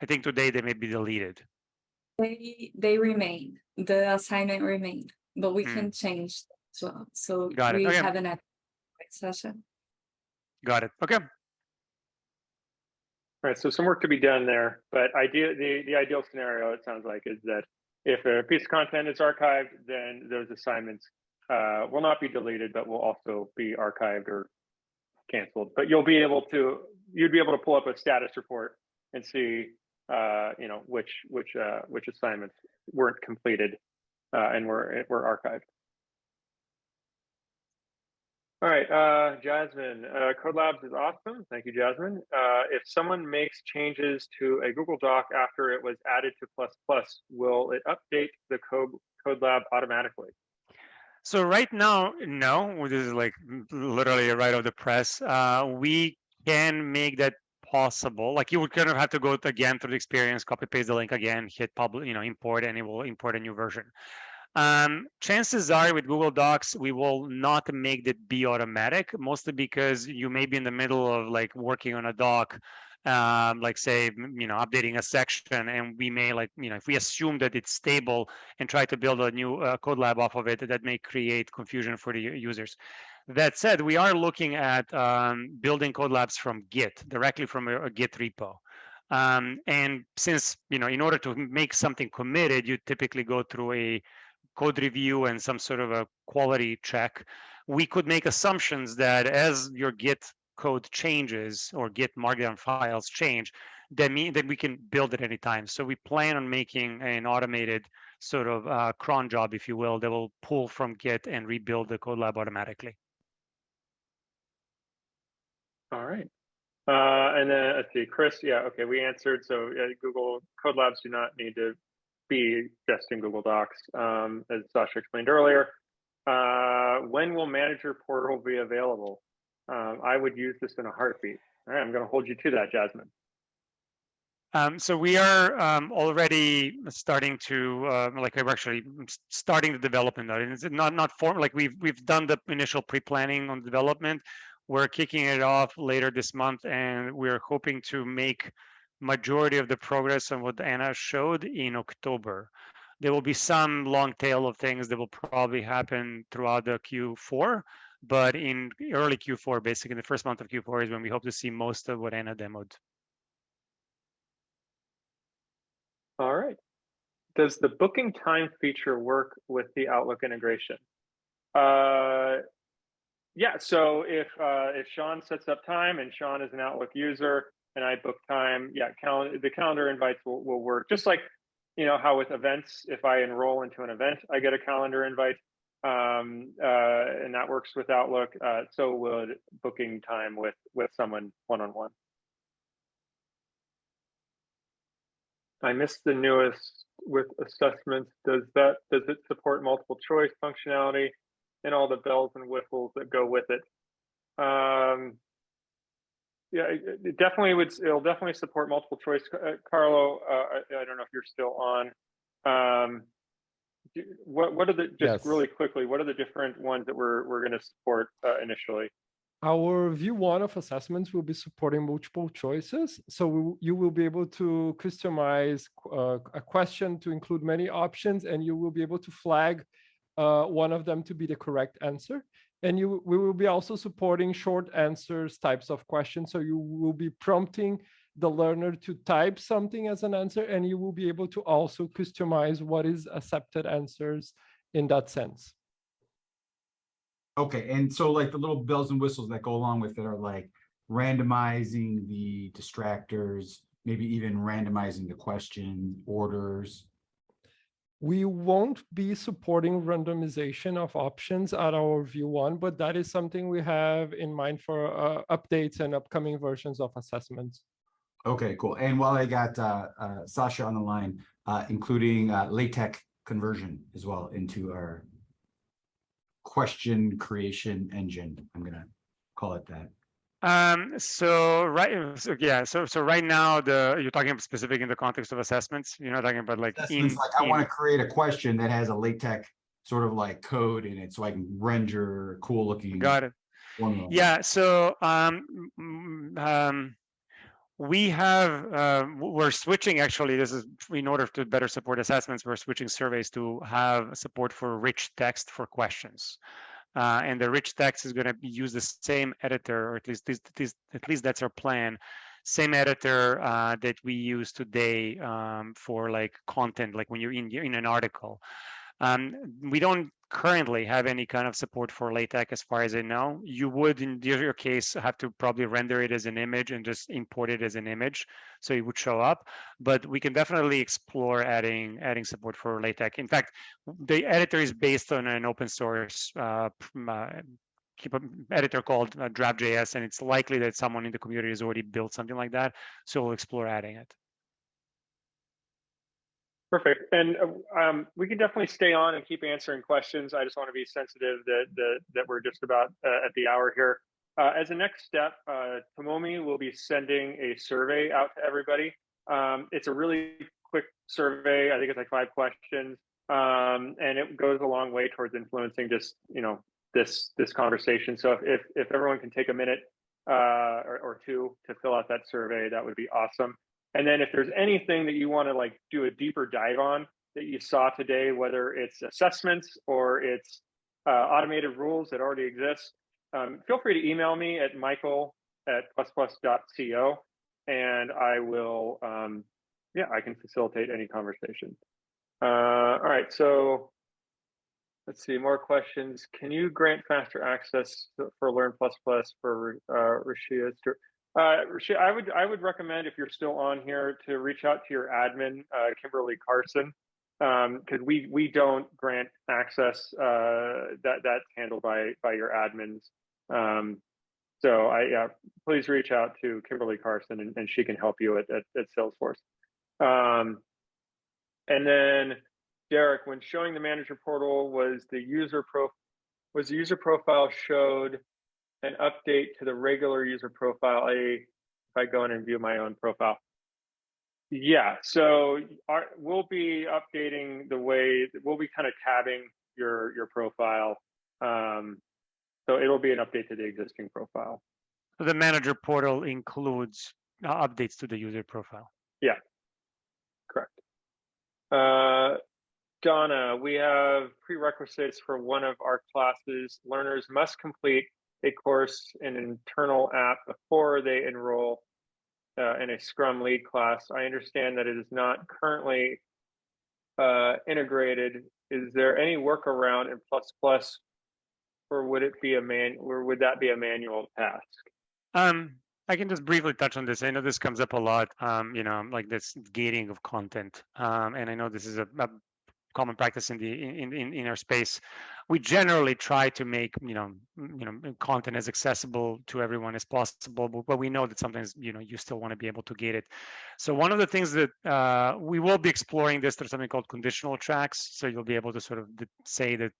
I think today they may be deleted. They remain. The assignment remained, but we can change as well. So Got it. we Okay. have an active session. Got it. Okay. All right, so some work to be done there, but the ideal scenario, it sounds like, is that if a piece of content is archived, then those assignments will not be deleted, but will also be archived or canceled. But you'd be able to pull up a status report and see, which assignments weren't completed and were archived. All right, Jasmine, Codelabs is awesome. Thank you, Jasmine. If someone makes changes to a Google Doc after it was added to PlusPlus, will it update the Codelab automatically? So right now, no, this is like literally right off the press. We can make that possible. Like you would kind of have to go again through the experience, copy paste the link again, hit publish, import, and it will import a new version. Chances are with Google Docs, we will not make that be automatic, mostly because you may be in the middle of like working on a doc, like say, updating a section, and we may if we assume that it's stable and try to build a new Codelab off of it, that may create confusion for the users. That said, we are looking at building Codelabs from Git, directly from a Git repo. And since, in order to make something committed, you typically go through a code review and some sort of a quality check. We could make assumptions that as your Git code changes or Git markdown files change, then we can build it anytime. So we plan on making an automated sort of cron job, if you will, that will pull from Git and rebuild the Codelab automatically. All right. And then let's see, Chris, yeah, okay, we answered. So Google Codelabs do not need to be just in Google Docs, as Sasha explained earlier. When will Manager Portal be available? I would use this in a heartbeat. All right, I'm going to hold you to that, Jasmine. So we are already starting to we're actually starting the development. And it's not formal. Like we've done the initial pre-planning on development. We're kicking it off later this month, and we're hoping to make majority of the progress on what Anna showed in October. There will be some long tail of things that will probably happen throughout the Q4, but in early Q4, basically the first month of Q4 is when we hope to see most of what Anna demoed. All right. Does the booking time feature work with the Outlook integration? Yeah, so if Sean sets up time and Sean is an Outlook user and I book time, yeah, the calendar invites will work. Just like, how with events, if I enroll into an event, I get a calendar invite, and that works with Outlook. So would booking time with someone one-on-one. I missed the newest with assessments. Does it support multiple choice functionality and all the bells and whistles that go with it? Yeah, it definitely would. It'll definitely support multiple choice. Carlo, I don't know if you're still on. What are the really quickly? What are the different ones that we're going to support initially? Our view one of assessments will be supporting multiple choices. So you will be able to customize a question to include many options, and you will be able to flag one of them to be the correct answer. And we will be also supporting short answers types of questions. So you will be prompting the learner to type something as an answer, and you will be able to also customize what is accepted answers in that sense. Okay, and so like the little bells and whistles that go along with it are like randomizing the distractors, maybe even randomizing the question orders. We won't be supporting randomization of options at our view 1, but that is something we have in mind for updates and upcoming versions of assessments. Okay, cool. And while I got Sasha on the line, including LaTeX conversion as well into our question creation engine. I'm gonna call it that. So right now you're talking specific in the context of assessments. You're not talking about like I want to create a question that has a LaTeX sort of like code in it, so I can render cool looking. Got it. Formula. Yeah. So we're switching, actually, this is in order to better support assessments, we're switching surveys to have support for rich text for questions. And the rich text is going to use the same editor, or at least that's our plan. Same editor that we use today for like content, like when you're in an article. We don't currently have any kind of support for LaTeX as far as I know. You would, in your case, have to probably render it as an image and just import it as an image, so it would show up. But we can definitely explore adding support for LaTeX. In fact, the editor is based on an open source editor called Draft.js, and it's likely that someone in the community has already built something like that. So we'll explore adding it. Perfect. And we can definitely stay on and keep answering questions. I just want to be sensitive that we're just about at the hour here. As a next step, Tomomi will be sending a survey out to everybody. It's a really quick survey. I think it's like 5 questions, and it goes a long way towards influencing just this conversation. So if everyone can take a minute or 2 to fill out that survey, that would be awesome. And then if there's anything that you want to like do a deeper dive on that you saw today, whether it's assessments or it's automated rules that already exist, feel free to email me at michael@plusplus.co, and I will, I can facilitate any conversation. All right, so let's see, more questions. Can you grant faster access for Learn++ for Rashia? Rashia, I would recommend, if you're still on here, to reach out to your admin, Kimberly Carson, because we don't grant access. That's handled by your admins. So please reach out to Kimberly Carson, and she can help you at Salesforce. And then Derek, when showing the manager portal, was the user profile showed an update to the regular user profile? If I go in and view my own profile. Yeah, so we'll be updating the way, we'll be kind of tabbing your profile. So it'll be an update to the existing profile. So the manager portal includes updates to the user profile. Yeah, correct. Donna, we have prerequisites for one of our classes. Learners must complete a course in an internal app before they enroll in a Scrum lead class. I understand that it is not currently integrated. Is there any workaround in PlusPlus, or would it be would that be a manual task? I can just briefly touch on this. I know this comes up a lot, like this gating of content, and I know this is a common practice in our space. We generally try to make content as accessible to everyone as possible, but we know that sometimes you still want to be able to gate it. So one of the things that we will be exploring this through something called conditional tracks. So you'll be able to sort of say that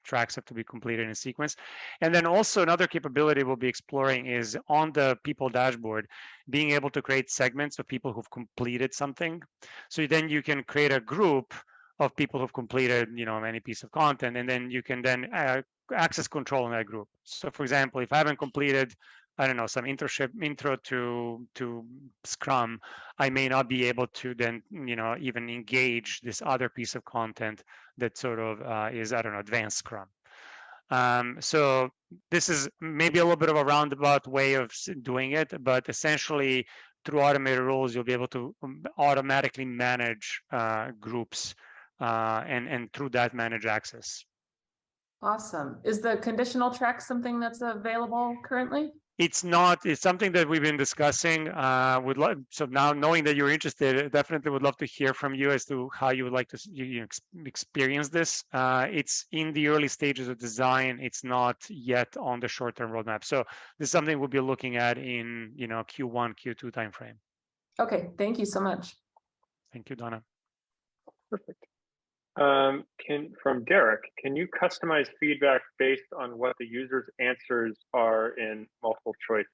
tracks have to be completed in a sequence. And then also another capability we'll be exploring is on the people dashboard, being able to create segments of people who've completed something. So then you can create a group of people who've completed any piece of content, and then you can then access control in that group. So for example, if I haven't completed I don't know, some intro to Scrum, I may not be able to then, even engage this other piece of content that sort of is, I don't know, advanced Scrum. So this is maybe a little bit of a roundabout way of doing it, but essentially through automated rules, you'll be able to automatically manage groups and through that manage access. Awesome. Is the conditional track something that's available currently? It's not. It's something that we've been discussing. So now knowing that you're interested, definitely would love to hear from you as to how you would like to experience this. It's in the early stages of design. It's not yet on the short-term roadmap. So this is something we'll be looking at in Q1, Q2 timeframe. Okay, thank you so much. Thank you, Donna. Perfect. From Derek, can you customize feedback based on what the user's answers are in multiple choice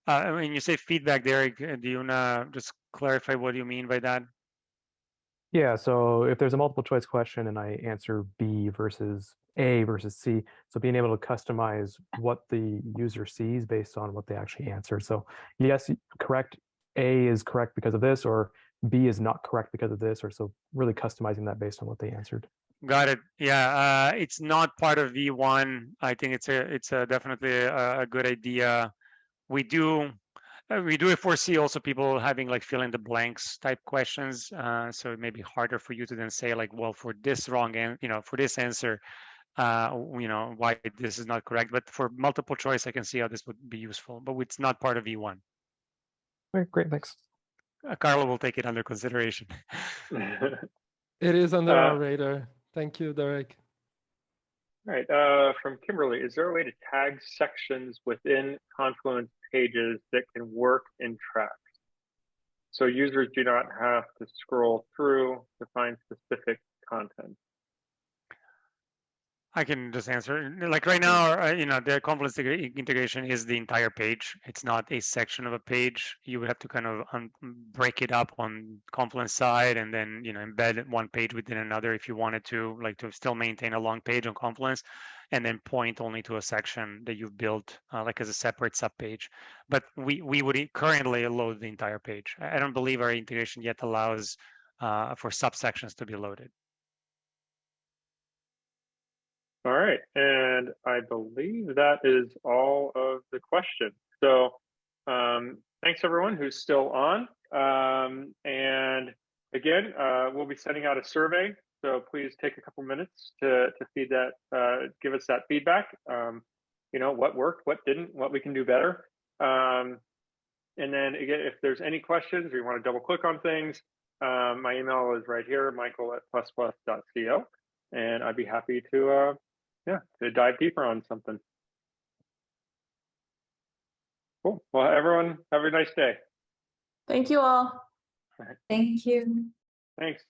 assessment? When you say feedback, Derek, do you want to just clarify what you mean by that? Yeah, so if there's a multiple choice question and I answer B versus A versus C, so being able to customize what the user sees based on what they actually answer. So yes, correct, A is correct because of this, or B is not correct because of this, or so really customizing that based on what they answered. Got it. Yeah, it's not part of V1. I think it's definitely a good idea. We do foresee also people having like fill in the blanks type questions. So it may be harder for you to then say like, well, for this wrong and for this answer, why this is not correct. But for multiple choice, I can see how this would be useful. But it's not part of V1. Okay, great, thanks. Carlo will take it under consideration. It is under our radar. Thank you, Derek. All right. From Kimberly, is there a way to tag sections within Confluence pages that can work in tracks, so users do not have to scroll through to find specific content? I can just answer. Like right now, the Confluence integration is the entire page. It's not a section of a page. You would have to kind of break it up on Confluence side and then embed one page within another if you wanted to, like to still maintain a long page on Confluence, and then point only to a section that you've built like as a separate subpage. But we would currently load the entire page. I don't believe our integration yet allows for subsections to be loaded. All right, and I believe that is all of the questions. So thanks everyone who's still on. And again, we'll be sending out a survey. So please take a couple minutes to feed that, give us that feedback. What worked, what didn't, what we can do better. And then again, if there's any questions or you want to double click on things, my email is right here, michael@plusplus.co. And I'd be happy to dive deeper on something. Cool. Well, everyone, have a nice day. Thank you all. Thank you. Thanks.